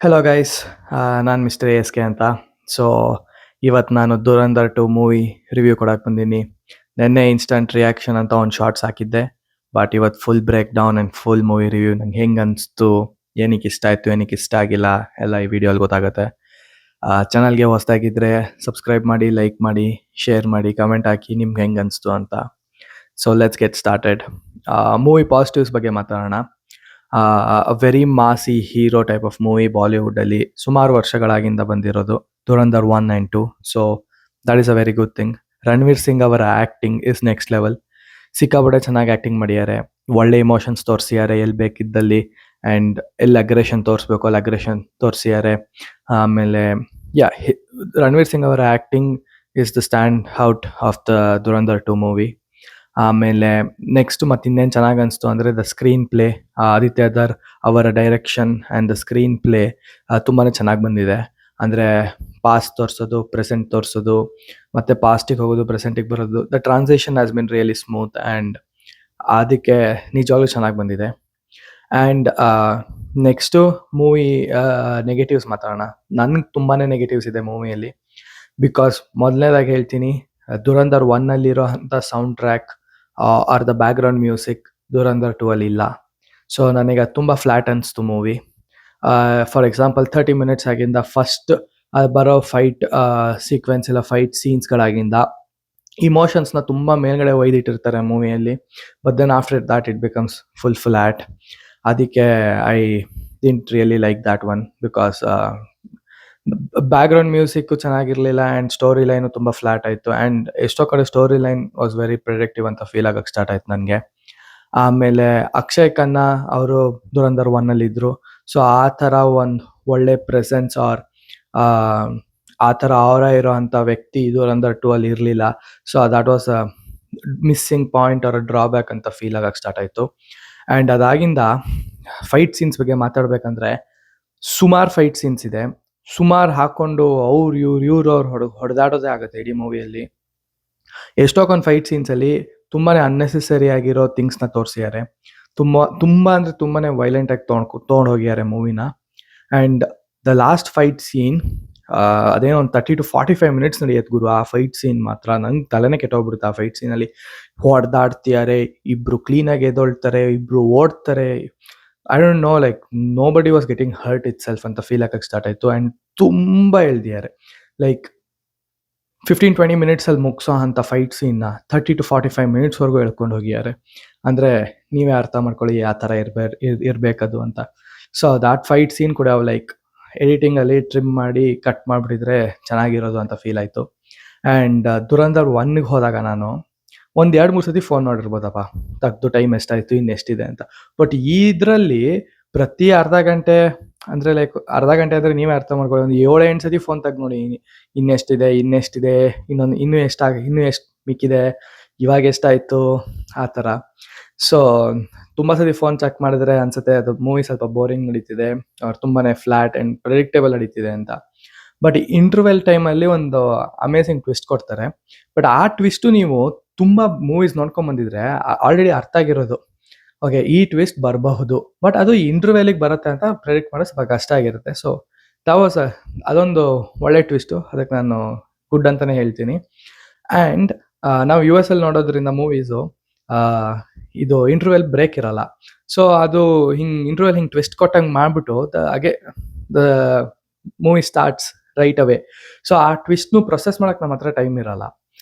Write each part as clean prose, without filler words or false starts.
Hello guys, ನಾನು mister S K ಅಂತ. So ಇವತ್ತು ನಾನು ದುರಂಧರ್ 2 ಮೂವಿ ರಿವ್ಯೂ ಕೊಡಕ್ಕೆ ಬಂದೀನಿ. ನೆನ್ನೆ ಇನ್ಸ್ಟಂಟ್ ರಿಯಾಕ್ಷನ್ ಅಂತ ಒಂದು ಶಾರ್ಟ್ಸ್ ಹಾಕಿದ್ದೆ, ಬಟ್ ಇವತ್ತು full breakdown and full movie review. ನಂಗೆ ಹೆಂಗೆ ಅನಿಸ್ತು, ಏನಕ್ಕೆ ಇಷ್ಟ ಆಯಿತು, ಏನಕ್ಕೆ ಇಷ್ಟ ಆಗಿಲ್ಲ ಎಲ್ಲ ಈ ವಿಡಿಯೋಲಿ ಗೊತ್ತಾಗುತ್ತೆ. ಚಾನಲ್ಗೆ ಹೊಸದಾಗಿದ್ದರೆ ಸಬ್ಸ್ಕ್ರೈಬ್ ಮಾಡಿ, ಲೈಕ್ ಮಾಡಿ, ಶೇರ್ ಮಾಡಿ, ಕಮೆಂಟ್ ಹಾಕಿ ನಿಮ್ಗೆ ಹೆಂಗೆ ಅನಿಸ್ತು ಅಂತ. So let's get started. Movie positives ಬಗ್ಗೆ ಮಾತಾಡೋಣ. Very massy hero type of movie ಬಾಲಿವುಡಲ್ಲಿ ಸುಮಾರು ವರ್ಷಗಳಾಗಿಂದ ಬಂದಿರೋದು, Dhurandhar 1 and 2. So that is a very good thing. Ranveer Singh ಅವರ ಆ್ಯಕ್ಟಿಂಗ್ ಇಸ್ ನೆಕ್ಸ್ಟ್ ಲೆವೆಲ್. ಸಿಕ್ಕಾಪಟ್ಟೆ ಚೆನ್ನಾಗಿ ಆ್ಯಕ್ಟಿಂಗ್ ಮಾಡಿದ್ದಾರೆ, ಒಳ್ಳೆ ಇಮೋಷನ್ಸ್ ತೋರಿಸಿದ್ದಾರೆ ಎಲ್ಲಿ ಬೇಕಿದ್ದಲ್ಲಿ, ಆ್ಯಂಡ್ ಎಲ್ಲಿ ಅಗ್ರೆಷನ್ ತೋರಿಸ್ಬೇಕು ಅಲ್ಲಿ ಅಗ್ರೆಷನ್ ತೋರಿಸಿದ್ದಾರೆ. ಆಮೇಲೆ ರಣವೀರ್ ಸಿಂಗ್ ಅವರ acting is the stand out of the Dhurandhar 2 movie. ಆಮೇಲೆ ನೆಕ್ಸ್ಟ್ ಮತ್ತೆ ಇನ್ನೇನು ಚೆನ್ನಾಗಿ ಅನಿಸ್ತು ಅಂದರೆ the screenplay. Aditya Dhar ಅವರ direction and the screenplay ತುಂಬಾ ಚೆನ್ನಾಗಿ ಬಂದಿದೆ. ಅಂದರೆ ಪಾಸ್ಟ್ ತೋರಿಸೋದು, ಪ್ರೆಸೆಂಟ್ ತೋರಿಸೋದು, ಮತ್ತು ಪಾಸ್ಟಿಗೆ ಹೋಗೋದು, ಪ್ರೆಸೆಂಟಿಗೆ ಬರೋದು, the transition has been really smooth and ಅದಕ್ಕೆ ನಿಜವಾಗ್ಲೂ ಚೆನ್ನಾಗಿ ಬಂದಿದೆ. ಆ್ಯಂಡ್ ನೆಕ್ಸ್ಟು ಮೂವಿ ನೆಗೆಟಿವ್ಸ್ ಮಾತಾಡೋಣ. ನನಗೆ ತುಂಬಾ ನೆಗೆಟಿವ್ಸ್ ಇದೆ ಮೂವಿಯಲ್ಲಿ. ಬಿಕಾಸ್ ಮೊದಲನೇದಾಗಿ ಹೇಳ್ತೀನಿ, ದುರಂಧರ್ 1ನಲ್ಲಿರೋ ಅಂಥ soundtrack or the background music Dhurandhar 2 ಅಲ್ಲಿ ಇಲ್ಲ. ಸೊ ನನಗೆ ಅದು ತುಂಬ ಫ್ಲ್ಯಾಟ್ ಅನಿಸ್ತು ಮೂವಿ. ಫಾರ್ ಎಕ್ಸಾಂಪಲ್ 30 ಮಿನಿಟ್ಸ್ ಆಗಿಂದ ಫಸ್ಟ್ ಬರೋ ಫೈಟ್ ಸೀಕ್ವೆನ್ಸ್ ಇಲ್ಲ ಫೈಟ್ ಸೀನ್ಸ್ಗಳಾಗಿಂದ ಇಮೋಷನ್ಸ್ನ ತುಂಬ ಮೇಲ್ಗಡೆ ಒಯ್ದಿಟ್ಟಿರ್ತಾರೆ ಮೂವಿಯಲ್ಲಿ. But then after that it becomes full flat. ಅದಕ್ಕೆ I didn't really like that one. Because background music ಚೆನ್ನಾಗಿರಲಿಲ್ಲ ಆ್ಯಂಡ್ ಸ್ಟೋರಿ ಲೈನು ತುಂಬ ಫ್ಲ್ಯಾಟ್ ಆಯಿತು. ಆ್ಯಂಡ್ ಎಷ್ಟೋ ಕಡೆ story line was very predictive ಅಂತ ಫೀಲ್ ಆಗಕ್ಕೆ ಸ್ಟಾರ್ಟ್ ಆಯ್ತು ನನಗೆ. ಆಮೇಲೆ ಅಕ್ಷಯ್ ಖನ್ನಾ ಅವರು ದುರಂಧರ್ 1ನಲ್ಲಿದ್ದರು. ಸೊ ಆ ಥರ ಒಂದು ಒಳ್ಳೆ ಪ್ರೆಸೆನ್ಸ್ ಆರ್ ಆ ಥರ ಇರೋ ಅಂಥ ವ್ಯಕ್ತಿ ದುರಂಧರ್ 2 ಅಲ್ಲಿ ಇರಲಿಲ್ಲ. So that was a missing point or a drawback ಅಂತ ಫೀಲ್ ಆಗಕ್ಕೆ ಸ್ಟಾರ್ಟ್ ಆಯಿತು. ಆ್ಯಂಡ್ ಅದಾಗಿಂದ ಫೈಟ್ ಸೀನ್ಸ್ ಬಗ್ಗೆ ಮಾತಾಡಬೇಕಂದ್ರೆ ಸುಮಾರು ಫೈಟ್ ಸೀನ್ಸ್ ಇದೆ. ಸುಮಾರು ಹಾಕ್ಕೊಂಡು ಅವ್ರು ಹೊಡೆದಾಡೋದೇ ಆಗುತ್ತೆ ಇಡೀ ಮೂವಿಯಲ್ಲಿ. ಎಷ್ಟೊಂದು ಫೈಟ್ ಸೀನ್ಸಲ್ಲಿ ತುಂಬಾ ಅನ್ನೆಸೆಸರಿ ಆಗಿರೋ ಥಿಂಗ್ಸ್ನ ತೋರಿಸಿದ್ದಾರೆ. ತುಂಬ ಅಂದರೆ ತುಂಬಾ ವೈಲೆಂಟಾಗಿ ತೊಗೊಂಡು ಹೋಗಿದ್ದಾರೆ ಮೂವಿನ. And the last fight scene ಅದೇನೋ ಒಂದು 30 to 45 ಮಿನಿಟ್ಸ್ ನಡೆಯುತ್ತೆ ಗುರು. ಆ ಫೈಟ್ ಸೀನ್ ಮಾತ್ರ ನಂಗೆ ತಲೆನೇ ಕೆಟ್ಟೋಗ್ಬಿಡುತ್ತೆ. ಆ ಫೈಟ್ ಸೀನಲ್ಲಿ ಹೊಡೆದಾಡ್ತಿದ್ದಾರೆ, ಇಬ್ಬರು ಕ್ಲೀನಾಗಿ ಎದ್ದೊಳ್ತಾರೆ, ಇಬ್ಬರು ಓಡ್ತಾರೆ. I don't know, like nobody was getting hurt itself ಅಂತ ಫೀಲ್ ಆಗಕ್ಕೆ ಸ್ಟಾರ್ಟ್ ಆಯಿತು. ಆ್ಯಂಡ್ ತುಂಬ ಎಳ್ದಿದ್ದಾರೆ. ಲೈಕ್ 15-20 ಮಿನಿಟ್ಸಲ್ಲಿ ಮುಗಿಸೋ ಅಂಥ ಫೈಟ್ ಸೀನ್ನ 30 to 45 ಮಿನಿಟ್ಸ್ವರೆಗೂ ಎಳ್ಕೊಂಡು ಹೋಗಿದ್ದಾರೆ. ಅಂದರೆ ನೀವೇ ಅರ್ಥ ಮಾಡ್ಕೊಳ್ಳಿ ಯಾವ ಥರ ಇರಬೇಕದು ಅಂತ. ಸೊ ದಾಟ್ ಫೈಟ್ ಸೀನ್ ಕೂಡ ಲೈಕ್ ಎಡಿಟಿಂಗಲ್ಲಿ ಟ್ರಿಮ್ ಮಾಡಿ ಕಟ್ ಮಾಡಿಬಿಟ್ಟಿದ್ರೆ ಚೆನ್ನಾಗಿರೋದು ಅಂತ ಫೀಲ್ ಆಯಿತು. ಆ್ಯಂಡ್ ದುರಂಧರ್ 1ಗೆ ಹೋದಾಗ ನಾನು ಒಂದು 2-3 ಸತಿ ಫೋನ್ ಮಾಡಿರ್ಬೋದಪ್ಪ, ತೆಗ್ದು ಟೈಮ್ ಎಷ್ಟಾಯಿತು, ಇನ್ನೆಷ್ಟಿದೆ ಅಂತ. ಬಟ್ ಇದರಲ್ಲಿ ಪ್ರತಿ ಅರ್ಧ ಗಂಟೆ ಅಂದರೆ ಲೈಕ್ ಅರ್ಧ ಗಂಟೆ ಅಂದರೆ ನೀವೇ ಅರ್ಥ ಮಾಡ್ಕೊಳ್ಳಿ, ಒಂದು 7-8 ಸತಿ ಫೋನ್ ತೆಗ್ದು ನೋಡಿ, ಇನ್ನೆಷ್ಟಿದೆ, ಇನ್ನೂ ಎಷ್ಟು ಮಿಕ್ಕಿದೆ, ಇವಾಗ ಎಷ್ಟಾಯಿತು, ಆ ಥರ. ಸೊ ತುಂಬ ಸತಿ ಫೋನ್ ಚೆಕ್ ಮಾಡಿದ್ರೆ ಅನ್ಸುತ್ತೆ ಅದು ಮೂವಿ ಸ್ವಲ್ಪ ಬೋರಿಂಗ್ ನಡೀತಿದೆ, ಅವ್ರು ತುಂಬಾ ಫ್ಲ್ಯಾಟ್ ಆ್ಯಂಡ್ ಪ್ರೆಡಿಕ್ಟೇಬಲ್ ನಡೀತಿದೆ ಅಂತ. ಬಟ್ ಇಂಟರ್ವೆಲ್ ಟೈಮಲ್ಲಿ ಒಂದು ಅಮೇಝಿಂಗ್ ಟ್ವಿಸ್ಟ್ ಕೊಡ್ತಾರೆ. ಬಟ್ ಆ ಟ್ವಿಸ್ಟು ನೀವು ತುಂಬ ಮೂವೀಸ್ ನೋಡ್ಕೊಂಬಂದಿದ್ರೆ ಆಲ್ರೆಡಿ ಅರ್ಥ ಆಗಿರೋದು, ಓಕೆ ಈ ಟ್ವಿಸ್ಟ್ ಬರಬಹುದು, ಬಟ್ ಅದು ಇಂಟರ್ವೆಲಿಗೆ ಬರುತ್ತೆ ಅಂತ ಪ್ರೆಡಿಕ್ಟ್ ಮಾಡೋದು ಸ್ವಲ್ಪ ಕಷ್ಟ ಆಗಿರುತ್ತೆ. ಸೊ ಅದೊಂದು ಒಳ್ಳೆ ಟ್ವಿಸ್ಟು, ಅದಕ್ಕೆ ನಾನು ಗುಡ್ ಅಂತಲೇ ಹೇಳ್ತೀನಿ. ಆ್ಯಂಡ್ ನಾವು US ಅಲ್ಲಿ ನೋಡೋದ್ರಿಂದ ಮೂವೀಸು ಇದು ಇಂಟರ್ವೆಲ್ ಬ್ರೇಕ್ ಇರಲ್ಲ. ಸೊ ಅದು ಇಂಟರ್ವೆಲ್ ಟ್ವಿಸ್ಟ್ ಕೊಟ್ಟಂಗೆ ಮಾಡಿಬಿಟ್ಟು the movie starts right away. So ಆ ಟ್ವಿಸ್ಟ್ನು ಪ್ರೊಸೆಸ್ ಮಾಡೋಕ್ಕೆ ನಮ್ಮ ಹತ್ರ ಟೈಮ್ ಇರಲ್ಲ.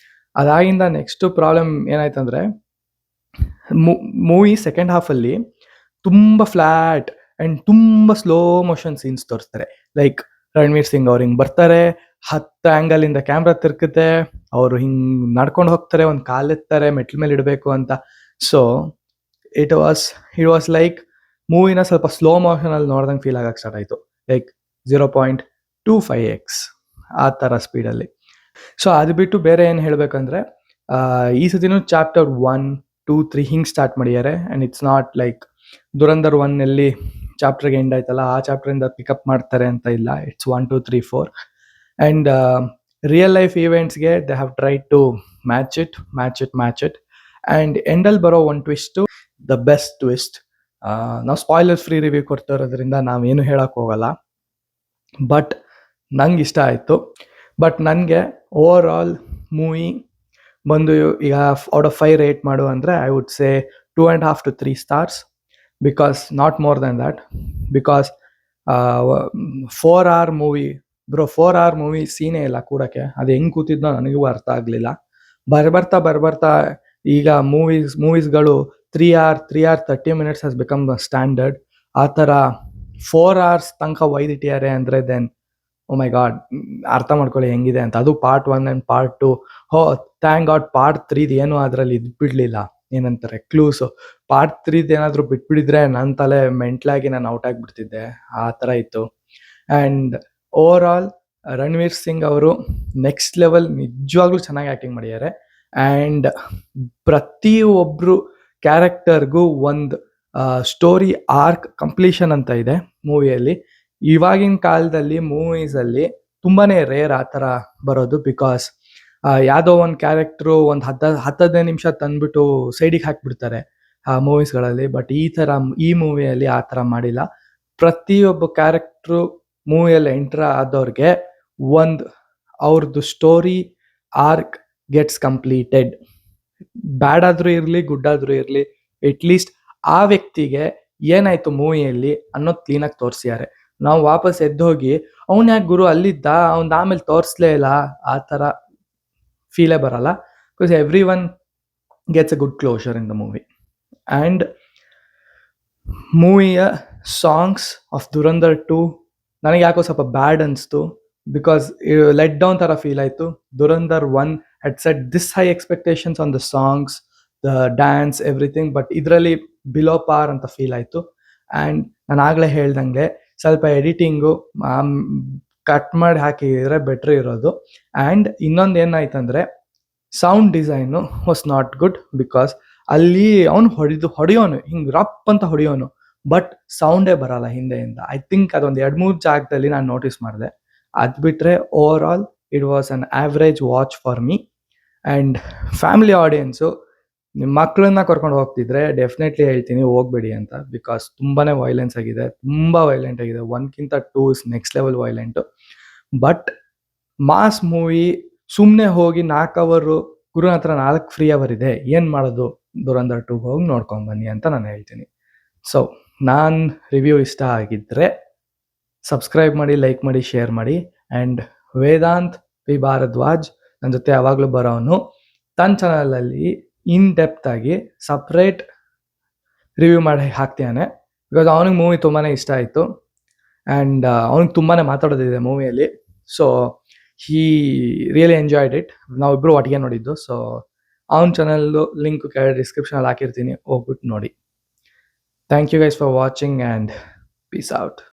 ಅದಾಗಿಂದ ನೆಕ್ಸ್ಟು ಪ್ರಾಬ್ಲಮ್ ಏನಾಯ್ತಂದರೆ, ಮೂವಿ ಸೆಕೆಂಡ್ ಹಾಫಲ್ಲಿ ತುಂಬ ಫ್ಲ್ಯಾಟ್ ಆ್ಯಂಡ್ ತುಂಬ ಸ್ಲೋ ಮೋಷನ್ ಸೀನ್ಸ್ ತೋರಿಸ್ತಾರೆ. ಲೈಕ್ ರಣವೀರ್ ಸಿಂಗ್ ಅವ್ರು ಹಿಂಗೆ ಬರ್ತಾರೆ, 10 ಆ್ಯಂಗಲಿಂದ ಕ್ಯಾಮ್ರಾ ತಿರ್ಗುತ್ತೆ, ಅವರು ಹಿಂಗೆ ನಡ್ಕೊಂಡು ಹೋಗ್ತಾರೆ, ಒಂದು ಕಾಲೆತ್ತಾರೆ, ಮೆಟ್ಲ ಮೇಲೆ ಇಡಬೇಕು ಅಂತ. ಸೊ ಇಟ್ ವಾಸ್ ಲೈಕ್ ಮೂವಿನ ಸ್ವಲ್ಪ ಸ್ಲೋ ಮೋಷನಲ್ಲಿ ನೋಡ್ದಂಗೆ ಫೀಲ್ ಆಗಕ್ಕೆ ಸ್ಟಾರ್ಟ್ ಆಯಿತು. ಲೈಕ್ 0.25x ಆ ಥರ ಸ್ಪೀಡಲ್ಲಿ. ಸೊ ಅದು ಬಿಟ್ಟು ಬೇರೆ ಏನು ಹೇಳಬೇಕಂದ್ರೆ, ಈ ಸತಿನೂ ಚಾಪ್ಟರ್ 1, 2, 3 ಹಿಂಗೆ ಸ್ಟಾರ್ಟ್ ಮಾಡಿದ್ದಾರೆ. And it's not like Dhurandhar 1ನಲ್ಲಿ ಚಾಪ್ಟರ್ಗೆ ಎಂಡ್ ಆಯ್ತಲ್ಲ ಆ ಚಾಪ್ಟರಿಂದ ಪಿಕಪ್ ಮಾಡ್ತಾರೆ ಅಂತ ಇಲ್ಲ. ಇಟ್ಸ್ 1, 2, 3, 4. ಆ್ಯಂಡ್ ರಿಯಲ್ ಲೈಫ್ ಈವೆಂಟ್ಸ್ಗೆ they have tried to match it. And ಎಂಡಲ್ಲಿ ಬರೋ ಒಂದು ಟ್ವಿಸ್ಟು ದ ಬೆಸ್ಟ್ ಟ್ವಿಸ್ಟ್. ನಾವು ಸ್ಪಾಯ್ಲರ್ ಫ್ರೀ ರಿವ್ಯೂ ಕೊಡ್ತಾ ಇರೋದ್ರಿಂದ ನಾವೇನು ಹೇಳೋಕ್ಕೆ ಹೋಗಲ್ಲ. ಬಟ್ ನಂಗೆ ಇಷ್ಟ ಆಯಿತು. ಬಟ್ ನನಗೆ ಓವರ್ ಆಲ್ ಮೂವಿ ಬಂದು ಈಗ ಔಟ್ ಆಫ್ 5 ರೇಟ್ ಮಾಡು ಅಂದರೆ I would say 2.5 to 3 stars, because not more than that. Because 4 hour movie bro, 4 hour movie ಸೀನೇ ಇಲ್ಲ ಕೂಡಕ್ಕೆ. ಅದು ಹೆಂಗೆ ಕೂತಿದ್ನೋ ನನಗೂ ಅರ್ಥ ಆಗಲಿಲ್ಲ. ಬರ್ಬರ್ತಾ ಈಗ ಮೂವೀಸ್ಗಳು 3 hour 30 minutes has become standard. ಆ ಥರ 4 hours ತನಕ ಒಯ್ದಿಟ್ಟಿದ್ದಾರೆ ಅಂದರೆ ದೆನ್ ಓ ಮೈ ಗಾಡ್, ಅರ್ಥ ಮಾಡ್ಕೊಳ್ಳಿ ಹೆಂಗಿದೆ ಅಂತ. ಅದು part 1 and part 2. Thank god part 3 ಏನು ಅದರಲ್ಲಿ ಬಿಡಲಿಲ್ಲ. ಏನಂತಾರೆ ಕ್ಲೂಸು. ಪಾರ್ಟ್ 3 ಏನಾದರೂ ಬಿಟ್ಬಿಟ್ಟಿದ್ರೆ ನನ್ನ ತಲೆ ಮೆಂಟ್ಲಾಗಿ ನಾನು ಔಟ್ ಆಗಿಬಿಡ್ತಿದ್ದೆ. ಆ ಥರ ಇತ್ತು. And over all Ranveer Singh ಅವರು ನೆಕ್ಸ್ಟ್ ಲೆವೆಲ್ ನಿಜವಾಗ್ಲೂ ಚೆನ್ನಾಗಿ ಆ್ಯಕ್ಟಿಂಗ್ ಮಾಡಿದ್ದಾರೆ. ಆ್ಯಂಡ್ ಪ್ರತಿಯೊಬ್ಬರು ಕ್ಯಾರೆಕ್ಟರ್ಗೂ ಒಂದು ಸ್ಟೋರಿ ಆರ್ಕ್ ಕಂಪ್ಲೀಷನ್ ಅಂತ ಇದೆ ಮೂವಿಯಲ್ಲಿ. ಇವಾಗಿನ ಕಾಲದಲ್ಲಿ ಮೂವೀಸಲ್ಲಿ ತುಂಬಾ ರೇರ್ ಆ ಥರ ಬರೋದು. ಬಿಕಾಸ್ ಯಾವುದೋ ಒಂದು ಕ್ಯಾರೆಕ್ಟ್ರು ಒಂದು 10-15 ನಿಮಿಷ ತಂದ್ಬಿಟ್ಟು ಸೈಡಿಗೆ ಹಾಕಿಬಿಡ್ತಾರೆ ಆ ಮೂವೀಸ್ಗಳಲ್ಲಿ. ಬಟ್ ಈ ಮೂವಿಯಲ್ಲಿ ಆ ಥರ ಮಾಡಿಲ್ಲ. ಪ್ರತಿಯೊಬ್ಬ ಕ್ಯಾರೆಕ್ಟ್ರು ಮೂವಿಯಲ್ಲಿ ಎಂಟರ್ ಆದವ್ರಿಗೆ ಒಂದು ಅವ್ರದ್ದು ಸ್ಟೋರಿ ಆರ್ಕ್ ಗೆಟ್ಸ್ ಕಂಪ್ಲೀಟೆಡ್. ಬ್ಯಾಡ್ ಆದರೂ ಇರಲಿ, ಗುಡ್ ಆದರೂ ಇರಲಿ, ಅಟ್ಲೀಸ್ಟ್ ಆ ವ್ಯಕ್ತಿಗೆ ಏನಾಯ್ತು ಮೂವಿಯಲ್ಲಿ ಅನ್ನೋದು ಕ್ಲೀನಾಗಿ ತೋರಿಸಿದ್ದಾರೆ. ನಾವು ವಾಪಸ್ ಎದ್ದೋಗಿ ಅವ್ನು ಯಾಕೆ ಗುರು ಅಲ್ಲಿದ್ದ, ಅವ್ನು ಆಮೇಲೆ ತೋರಿಸ್ಲೇ ಇಲ್ಲ, ಆ ಥರ ಫೀಲೇ ಬರಲ್ಲ. Because everyone gets a good closure in the movie. And ಮೂವಿಯ ಸಾಂಗ್ಸ್ ಆಫ್ ದುರಂಧರ್ 2 ನನಗೆ ಯಾಕೋ ಸ್ವಲ್ಪ ಬ್ಯಾಡ್ ಅನಿಸ್ತು. ಬಿಕಾಸ್ ಲೆಟ್ ಡೌನ್ ಥರ ಫೀಲ್ ಆಯಿತು. Dhurandhar 1 had set this high expectations on the songs, the dance, everything, but ಇದರಲ್ಲಿ ಬಿಲೋ ಪಾರ್ ಅಂತ ಫೀಲ್ ಆಯಿತು. ಆ್ಯಂಡ್ ನಾನು ಆಗಲೇ ಹೇಳ್ದಂಗೆ ಸ್ವಲ್ಪ ಎಡಿಟಿಂಗು ಕಟ್ ಮಾಡಿ ಹಾಕಿದರೆ ಬೆಟ್ರ್ ಇರೋದು. ಆ್ಯಂಡ್ ಇನ್ನೊಂದು ಏನಾಯ್ತಂದರೆ sound design was not good. Because ಅಲ್ಲಿ ಅವನು ಹೊಡೆಯೋನು ಹಿಂಗೆ ರಪ್ ಅಂತ ಹೊಡೆಯೋನು, ಬಟ್ ಸೌಂಡೇ ಬರಲ್ಲ ಹಿಂದೆಯಿಂದ. ಐ ಥಿಂಕ್ ಅದೊಂದು 2-3 ಜಾಗದಲ್ಲಿ ನಾನು ನೋಟಿಸ್ ಮಾಡಿದೆ. ಅದು ಬಿಟ್ಟರೆ over all it was an average watch for me. And family audience ನಿಮ್ಮ ಮಕ್ಕಳನ್ನ ಕರ್ಕೊಂಡು ಹೋಗ್ತಿದ್ರೆ ಡೆಫಿನೆಟ್ಲಿ ಹೇಳ್ತೀನಿ ಹೋಗಬೇಡಿ ಅಂತ. ಬಿಕಾಸ್ ತುಂಬಾ ವೈಲೆನ್ಸ್ ಆಗಿದೆ, ತುಂಬ ವೈಲೆಂಟ್ ಆಗಿದೆ. 1ಕ್ಕಿಂತ 2 is next level violent. But mass movie ಸುಮ್ಮನೆ ಹೋಗಿ 4 ಅವರು ಗುರುನ ಹತ್ರ 4 ಫ್ರೀ ಅವರ್ ಇದೆ, ಏನು ಮಾಡೋದು, ದುರಂಧರ್ 2 ಹೋಗಿ ನೋಡ್ಕೊಂಬನ್ನಿ ಅಂತ ನಾನು ಹೇಳ್ತೀನಿ. ಸೊ ನಾನು ರಿವ್ಯೂ ಇಷ್ಟ ಆಗಿದ್ದರೆ ಸಬ್ಸ್ಕ್ರೈಬ್ ಮಾಡಿ, ಲೈಕ್ ಮಾಡಿ, ಶೇರ್ ಮಾಡಿ. ಆ್ಯಂಡ್ ವೇದಾಂತ್ ಪಿ ಭಾರದ್ವಾಜ್ ನನ್ನ ಜೊತೆ ಯಾವಾಗಲೂ ಬರೋನು ತನ್ನ ಚಾನಲಲ್ಲಿ ಇನ್ ಡೆಪ್ತ್ ಆಗಿ ಸಪ್ರೇಟ್ ರಿವ್ಯೂ ಮಾಡಿ ಹಾಕ್ತಾನೆ. ಬಿಕಾಸ್ ಅವನಿಗೆ ಮೂವಿ ತುಂಬಾ ಇಷ್ಟ ಆಯಿತು. ಆ್ಯಂಡ್ ಅವ್ನಿಗೆ ತುಂಬಾ ಮಾತಾಡೋದಿದೆ ಮೂವಿಯಲ್ಲಿ. So he really enjoyed it. ನಾವಿಬ್ಬರು ಒಟ್ಟಿಗೆ ನೋಡಿದ್ದು. ಸೊ ಅವನ ಚಾನಲ್ದು ಲಿಂಕ್ ಕೆಳಗೆ ಡಿಸ್ಕ್ರಿಪ್ಷನಲ್ಲಿ ಹಾಕಿರ್ತೀನಿ, ಹೋಗ್ಬಿಟ್ಟು ನೋಡಿ. Thank you guys for watching and peace out.